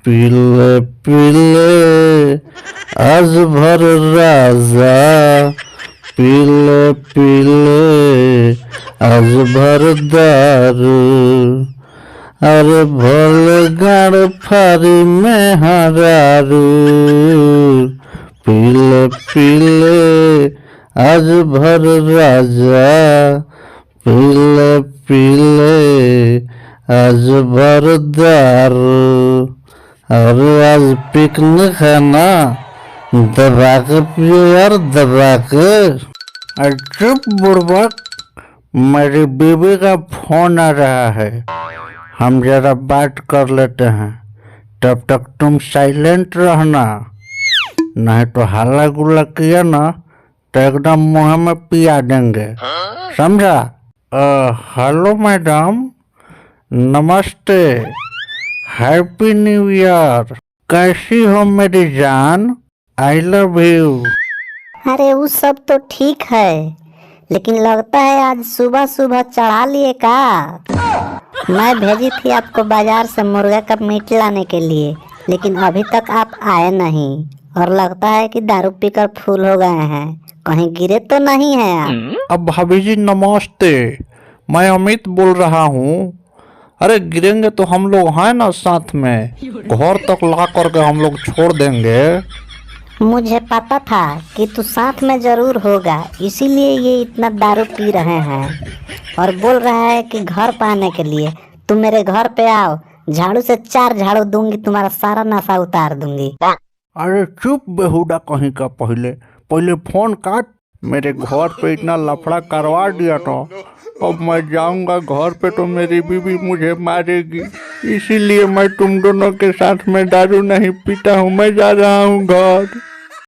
पीले पीले आज भर राजा, पीले पीले आज भर दारू। अरे भोले गाड़ फारी में हरारू, पीले पीले आज भर राजा, पीले पीले आज भर दारू। अरे आज पिकनिक है ना, दबा के पियो यार, दबा के। चुप बुड़बक, मेरी बीवी का फोन आ रहा है, हम जरा बात कर लेते हैं, तब तक तुम साइलेंट रहना, नहीं तो हल्ला गुल्ला किया ना तो एकदम मुंह में पिया देंगे, समझा? हेलो मैडम, नमस्ते, हैप्पी न्यू ईयर, कैसी हो मेरी जान? I love you. अरे वो सब तो ठीक है, लेकिन लगता है आज सुबह सुबह चढ़ा लिए का। मैं भेजी थी आपको बाजार से मुर्गा का मीट लाने के लिए, लेकिन अभी तक आप आए नहीं, और लगता है कि दारू पीकर फूल हो गए हैं। कहीं गिरे तो नहीं है आप? अब भाभी जी नमस्ते, मैं अमित बोल रहा हूँ। अरे गिरेंगे तो हम लोग हैं ना साथ में, घर तक ला करके हम लोग छोड़ देंगे। मुझे पता था कि तू साथ में जरूर होगा, इसीलिए ये इतना दारू पी रहे हैं और बोल रहा है कि घर पे आने के लिए। तुम मेरे घर पे आओ, झाड़ू से 4 झाड़ू दूंगी, तुम्हारा सारा नशा उतार दूंगी। अरे चुप बेहुदा कहीं का, पहले फोन काट। मेरे घर पे इतना लफड़ा करवा दिया था, अब मैं जाऊंगा घर पे तो मेरी बीवी मुझे मारेगी, इसीलिए मैं तुम दोनों के साथ में दारू नहीं पीता हूँ, मैं जा रहा हूँ घर।